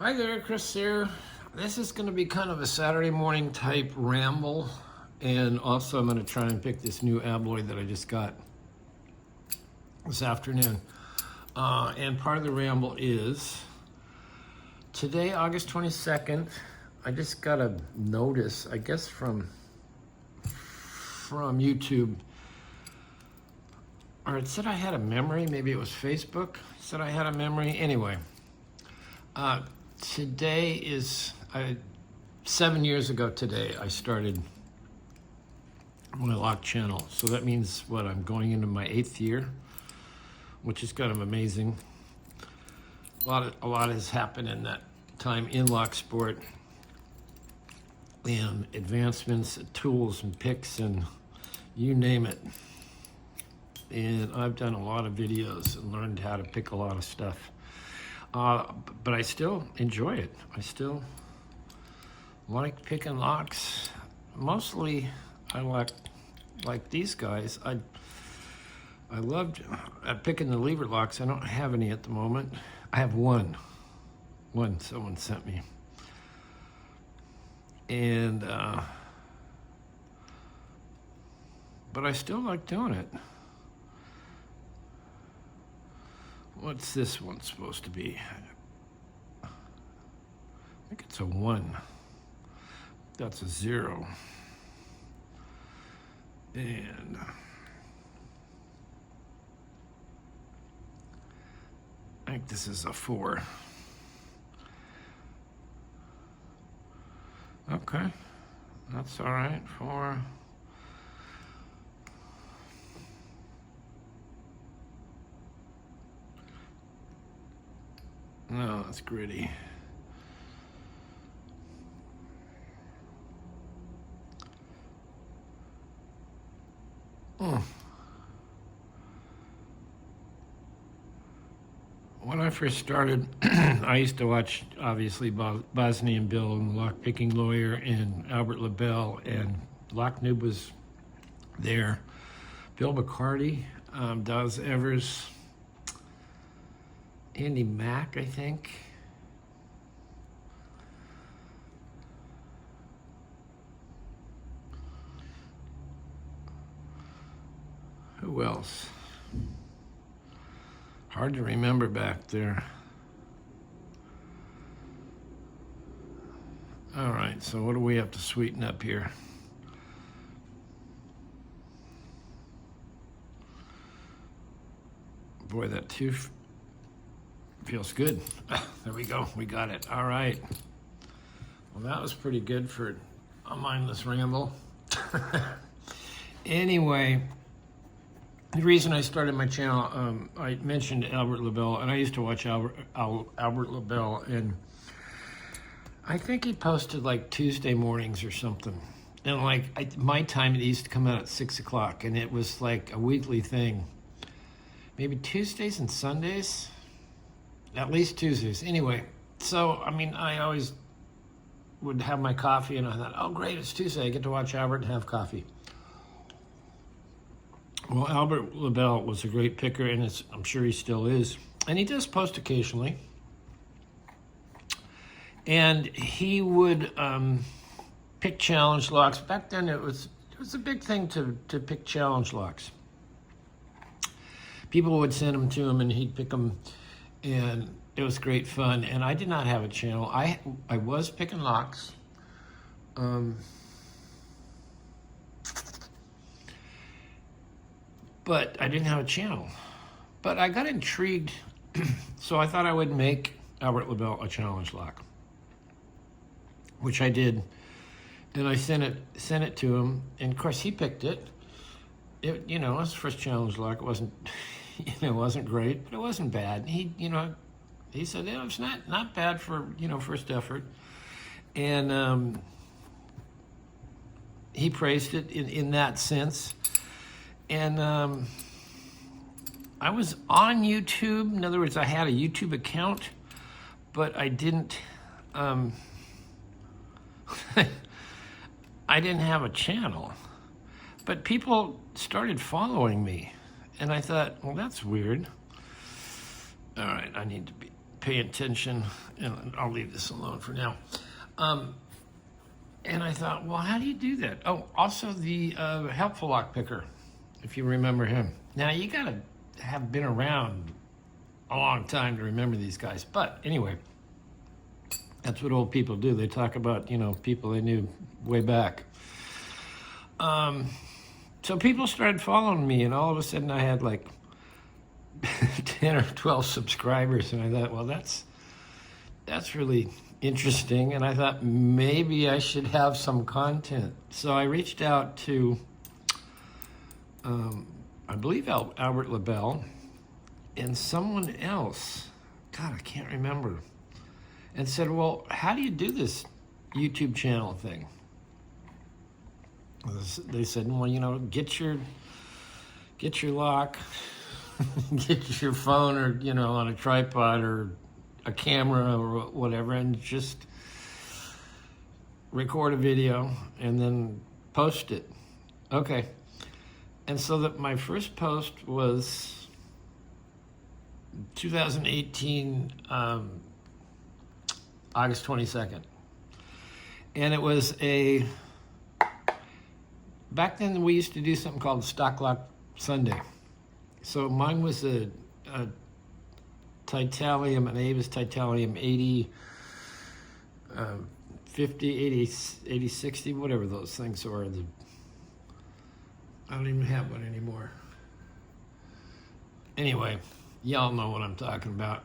Hi there, Chris here. This is going to be kind of a Saturday morning type ramble, and also I'm going to try and pick this new abloy that I just got this afternoon. And part of the ramble is today, August 22nd, I just got a notice, I guess from YouTube, or it said I had a memory. Maybe it was Facebook. It said I had a memory. Anyway. Today is 7 years ago today I started my lock channel. So that means what, I'm going into my 8th year, which is kind of amazing. A lot has happened in that time in lock sport, and advancements, tools and picks, and you name it. And I've done a lot of videos and learned how to pick a lot of stuff. But I still enjoy it. I still like picking locks. Mostly, I like these guys. I loved picking the lever locks. I don't have any at the moment. I have one someone sent me. And, but I still like doing it. What's this one supposed to be? I think it's a 1. That's a 0. And I think this is a 4. Okay, that's all right. 4. No, that's gritty. When I first started, I used to watch, obviously, Bosnian Bill and the Lock-Picking Lawyer and Albert LaBelle, and Lock Noob was there. Bill McCarty, Dawes Evers, Andy Mack, I think. Who else? Hard to remember back there. All right, so what do we have to sweeten up here? Boy, that 2 feels good. There we go, we got it. All right. Well, that was pretty good for a mindless ramble. Anyway, the reason I started my channel, I mentioned Albert LaBelle, and I used to watch Albert LaBelle, and I think he posted like Tuesday mornings or something. And like my time, it used to come out at 6 o'clock, and it was like a weekly thing. Maybe Tuesdays and Sundays. At least Tuesdays. Anyway, so, I mean, I always would have my coffee, and I thought, oh, great, it's Tuesday. I get to watch Albert and have coffee. Well, Albert LaBelle was a great picker, and I'm sure he still is. And he does post occasionally. And he would pick challenge locks. Back then, it was a big thing to pick challenge locks. People would send them to him, and he'd pick them. And it was great fun. And I did not have a channel. I was picking locks. But I didn't have a channel. But I got intrigued, so I thought I would make Albert LaBelle a challenge lock, which I did. And I sent it to him, and of course he picked it. It, you know, it was the first challenge lock. It wasn't. It wasn't great, but it wasn't bad. He said, yeah, it's not bad for, first effort. And he praised it in that sense. And I was on YouTube. In other words, I had a YouTube account, but I didn't, I didn't have a channel. But people started following me. And I thought, well, that's weird. All right, I need to pay attention, and I'll leave this alone for now. And I thought, well, how do you do that? Oh, also the helpful lock picker, if you remember him. Now, you got to have been around a long time to remember these guys. But anyway, that's what old people do. They talk about, people they knew way back. So people started following me, and all of a sudden I had like 10 or 12 subscribers, and I thought, well, that's really interesting, and I thought maybe I should have some content. So I reached out to, I believe Albert LaBelle, and someone else, God, I can't remember, and said, well, how do you do this YouTube channel thing? They said, well, get your lock, get your phone, or on a tripod or a camera or whatever, and just record a video and then post it. Okay. And so that my first post was 2018, August 22nd. And it was back then we used to do something called Stock Lock Sunday. So mine was a titanium, an Avis titanium 80, 50, 80, 60, whatever those things are. I don't even have one anymore. Anyway, y'all know what I'm talking about.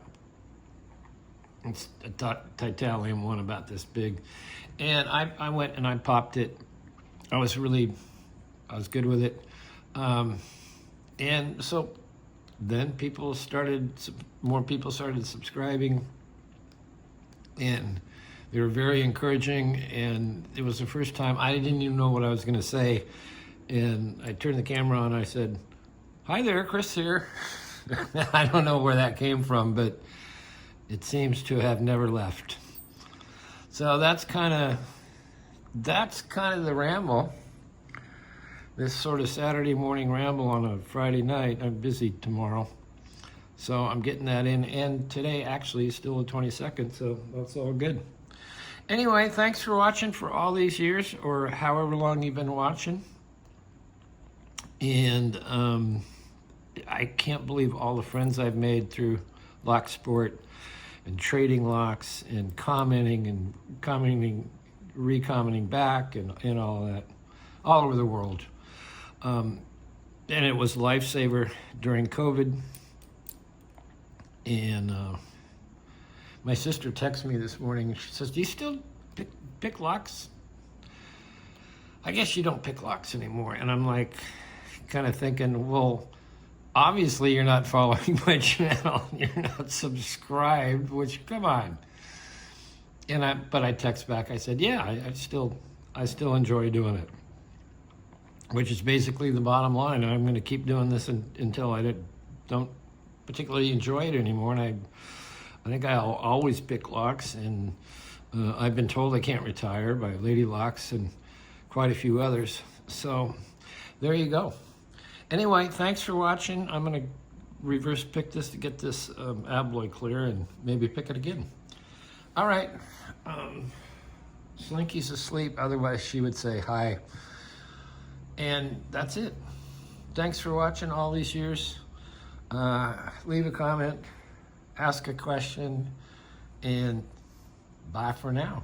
It's a titanium one about this big. And I went and I popped it. I was good with it. And so then more people started subscribing, and they were very encouraging, and it was the first time I didn't even know what I was going to say, and I turned the camera on and I said, hi there, Chris here. I don't know where that came from, but it seems to have never left. So that's kind of the ramble. This sort of Saturday morning ramble on a Friday night. I'm busy tomorrow, so I'm getting that in. And today actually is still the 22nd, so that's all good. Anyway, thanks for watching for all these years, or however long you've been watching. And I can't believe all the friends I've made through Lock Sport and trading locks and commenting, recommenting back, and all that, all over the world. And it was a lifesaver during COVID. And my sister texted me this morning. She says, do you still pick locks? I guess you don't pick locks anymore. And I'm like, kind of thinking, well, obviously you're not following my channel. You're not subscribed, which, come on. But I text back. I said, yeah, I still enjoy doing it. Which is basically the bottom line. I'm going to keep doing this until I don't particularly enjoy it anymore. And I think I'll always pick locks. And I've been told I can't retire by Lady Locks and quite a few others. So there you go. Anyway, thanks for watching. I'm going to reverse pick this to get this alloy clear and maybe pick it again. All right. Slinky's asleep. Otherwise, she would say hi. And that's it. Thanks for watching all these years. Leave a comment, ask a question, and bye for now.